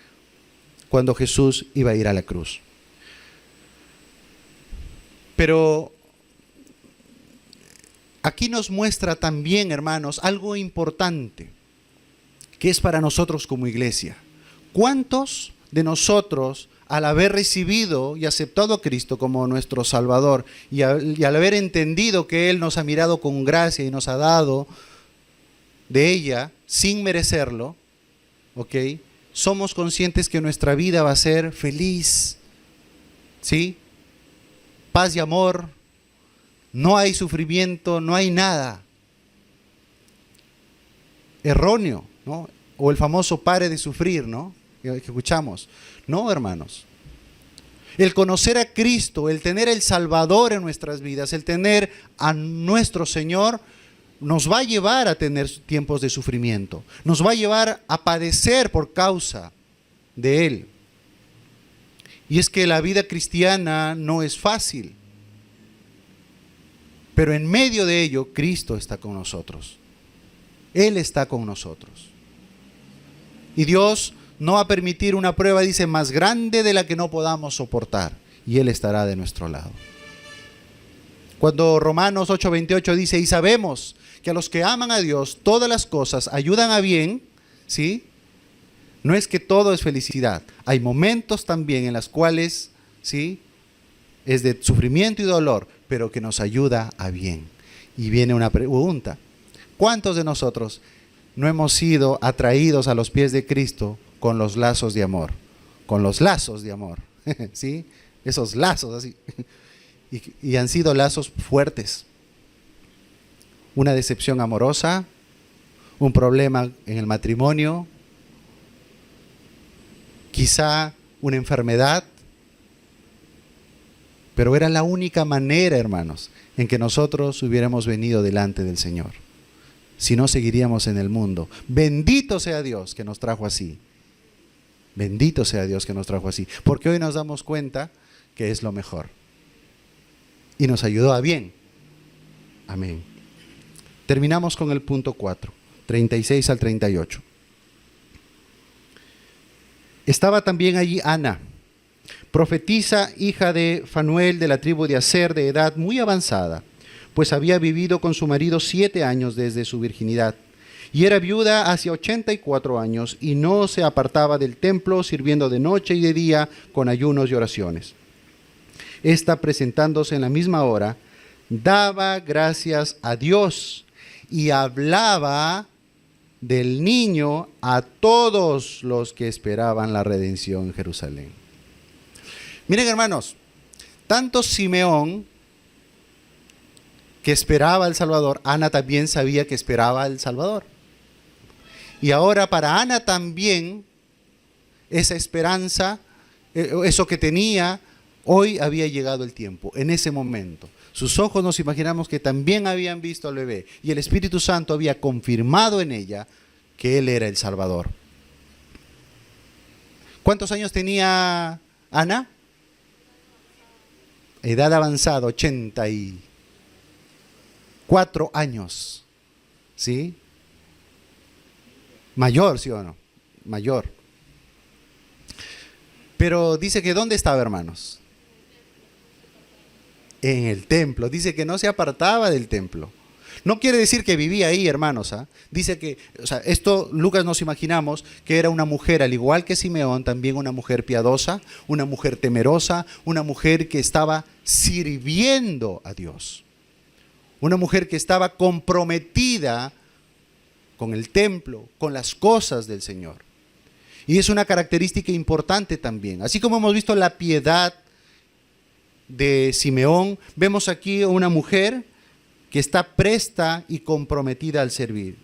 cuando Jesús iba a ir a la cruz. Pero aquí nos muestra también, hermanos, algo importante que es para nosotros como iglesia. ¿Cuántos de nosotros, al haber recibido y aceptado a Cristo como nuestro Salvador y al haber entendido que Él nos ha mirado con gracia y nos ha dado de ella sin merecerlo, ¿ok? Somos conscientes que nuestra vida va a ser feliz, ¿sí? Paz y amor, no hay sufrimiento, no hay nada erróneo, ¿no? O el famoso pare de sufrir, ¿no? Que escuchamos. No, hermanos. El conocer a Cristo, el tener el Salvador en nuestras vidas, el tener a nuestro Señor, nos va a llevar a tener tiempos de sufrimiento. Nos va a llevar a padecer por causa de Él. Y es que la vida cristiana no es fácil. Pero en medio de ello, Cristo está con nosotros. Él está con nosotros. Y Dios no va a permitir una prueba, dice, más grande de la que no podamos soportar. Y Él estará de nuestro lado. Cuando Romanos 8:28 dice, y sabemos que a los que aman a Dios, todas las cosas ayudan a bien, ¿sí? No es que todo es felicidad. Hay momentos también en los cuales, ¿sí?, es de sufrimiento y dolor, pero que nos ayuda a bien. Y viene una pregunta. ¿Cuántos de nosotros no hemos sido atraídos a los pies de Cristo con los lazos de amor? Con los lazos de amor. ¿Sí? Esos lazos así. Y han sido lazos fuertes. Una decepción amorosa, un problema en el matrimonio, quizá una enfermedad, pero era la única manera, hermanos, en que nosotros hubiéramos venido delante del Señor. Si no, seguiríamos en el mundo. Bendito sea Dios que nos trajo así. Bendito sea Dios que nos trajo así. Porque hoy nos damos cuenta que es lo mejor. Y nos ayudó a bien. Amén. Terminamos con el punto 4, 36 al 38. Estaba también allí Ana, profetisa, hija de Fanuel de la tribu de Aser, de edad muy avanzada, pues había vivido con su marido 7 años desde su virginidad, y era viuda hacia 84 años, y no se apartaba del templo, sirviendo de noche y de día con ayunos y oraciones. Esta, presentándose en la misma hora, daba gracias a Dios y hablaba del niño a todos los que esperaban la redención en Jerusalén. Miren, hermanos, tanto Simeón, que esperaba al Salvador, Ana también sabía que esperaba al Salvador. Y ahora para Ana también, esa esperanza, eso que tenía, hoy había llegado el tiempo, en ese momento. Sus ojos, nos imaginamos que también habían visto al bebé, y el Espíritu Santo había confirmado en ella que Él era el Salvador. ¿Cuántos años tenía Ana? Edad avanzada, 84 años. ¿Sí? Mayor, ¿sí o no? Mayor. Pero dice que ¿dónde estaba, hermanos? En el templo. Dice que no se apartaba del templo. No quiere decir que vivía ahí, hermanos. Dice que, esto Lucas nos imaginamos que era una mujer, al igual que Simeón, también una mujer piadosa, una mujer temerosa, una mujer que estaba sirviendo a Dios. Una mujer que estaba comprometida con el templo, con las cosas del Señor. Y es una característica importante también. Así como hemos visto la piedad de Simeón, vemos aquí a una mujer que está presta y comprometida a servir.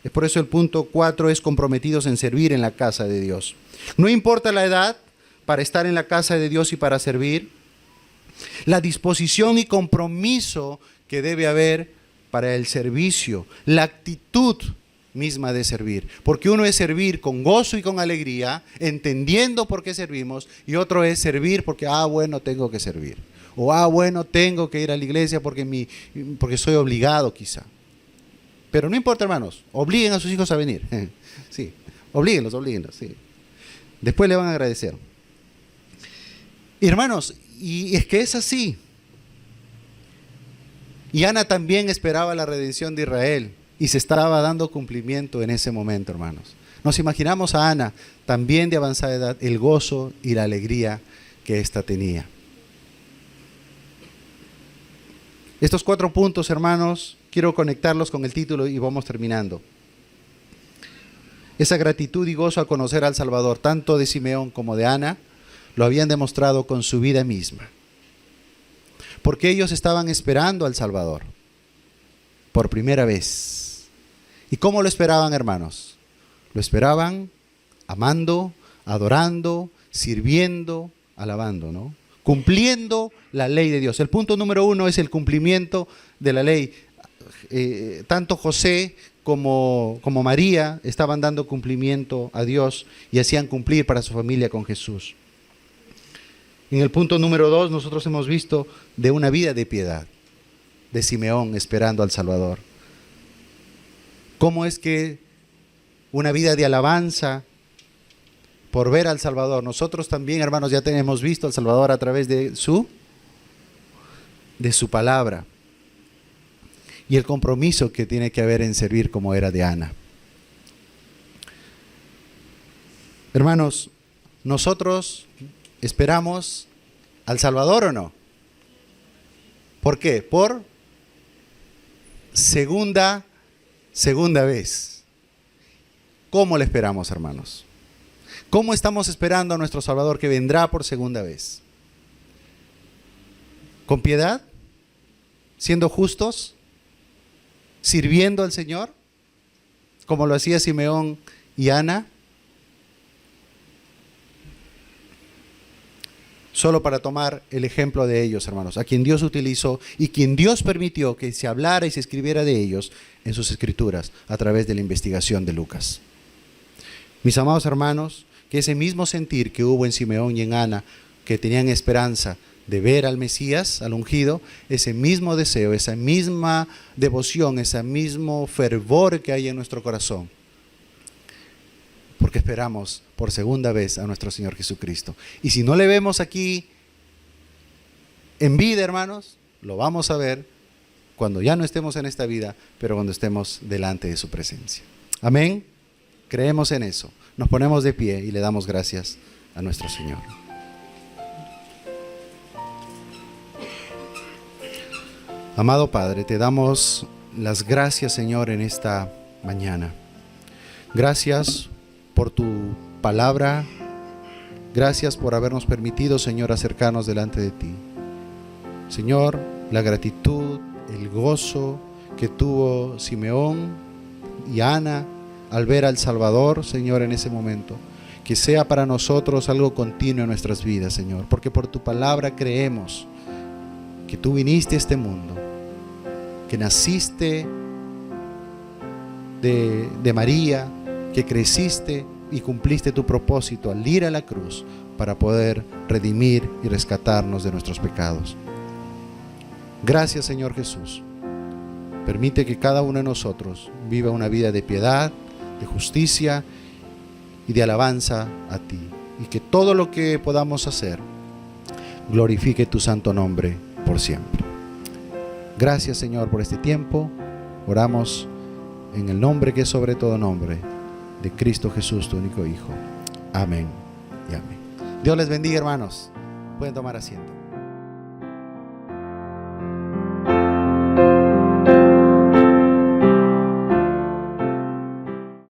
Es por eso el punto 4 es comprometidos en servir en la casa de Dios. No importa la edad para estar en la casa de Dios y para servir, la disposición y compromiso que debe haber para el servicio, la actitud misma de servir, porque uno es servir con gozo y con alegría, entendiendo por qué servimos, y otro es servir porque, bueno, tengo que servir, o bueno, tengo que ir a la iglesia porque soy obligado quizá. Pero no importa, hermanos, obliguen a sus hijos a venir, sí, oblíguenlos, sí. Después le van a agradecer. Y hermanos, y es que es así. Y Ana también esperaba la redención de Israel, y se estaba dando cumplimiento en ese momento, hermanos. Nos imaginamos a Ana, también de avanzada edad, el gozo y la alegría que ésta tenía. Estos 4 puntos, hermanos, quiero conectarlos con el título y vamos terminando. Esa gratitud y gozo al conocer al Salvador, tanto de Simeón como de Ana, lo habían demostrado con su vida misma. Porque ellos estaban esperando al Salvador por primera vez. ¿Y cómo lo esperaban, hermanos? Lo esperaban amando, adorando, sirviendo alabando, ¿no? Cumpliendo la ley de Dios. El punto número 1 es el cumplimiento de la ley. Tanto José como María estaban dando cumplimiento a Dios y hacían cumplir para su familia con Jesús. En el punto número 2 nosotros hemos visto de una vida de piedad, de Simeón esperando al Salvador. ¿Cómo es que una vida de alabanza por ver al Salvador? Nosotros también, hermanos, ya hemos visto al Salvador a través de su palabra y el compromiso que tiene que haber en servir como era de Ana. Hermanos, nosotros esperamos al Salvador, ¿o no? ¿Por qué? Por segunda vez. ¿Cómo le esperamos, hermanos? ¿Cómo estamos esperando a nuestro Salvador que vendrá por segunda vez? ¿Con piedad? ¿Siendo justos? ¿Sirviendo al Señor? Como lo hacía Simeón y Ana. Solo para tomar el ejemplo de ellos, hermanos, a quien Dios utilizó y quien Dios permitió que se hablara y se escribiera de ellos en sus escrituras a través de la investigación de Lucas. Mis amados hermanos, que ese mismo sentir que hubo en Simeón y en Ana, que tenían esperanza de ver al Mesías, al ungido, ese mismo deseo, esa misma devoción, ese mismo fervor que hay en nuestro corazón, porque esperamos por segunda vez a nuestro Señor Jesucristo. Y si no le vemos aquí en vida, hermanos, lo vamos a ver cuando ya no estemos en esta vida, pero cuando estemos delante de su presencia. Amén. Creemos en eso. Nos ponemos de pie y le damos gracias a nuestro Señor. Amado Padre, te damos las gracias, Señor, en esta mañana. Gracias por tu palabra. Gracias por habernos permitido, Señor, acercarnos delante de ti. Señor, la gratitud, el gozo que tuvo Simeón y Ana al ver al Salvador, Señor, en ese momento, que sea para nosotros algo continuo en nuestras vidas, Señor, porque por tu palabra creemos que tú viniste a este mundo, que naciste de María, que creciste y cumpliste tu propósito al ir a la cruz para poder redimir y rescatarnos de nuestros pecados. Gracias, Señor Jesús. Permite que cada uno de nosotros viva una vida de piedad, de justicia y de alabanza a ti, y que todo lo que podamos hacer glorifique tu santo nombre por siempre. Gracias, Señor, por este tiempo. Oramos en el nombre que es sobre todo nombre, de Cristo Jesús, tu único Hijo. Amén y amén. Dios les bendiga, hermanos. Pueden tomar asiento.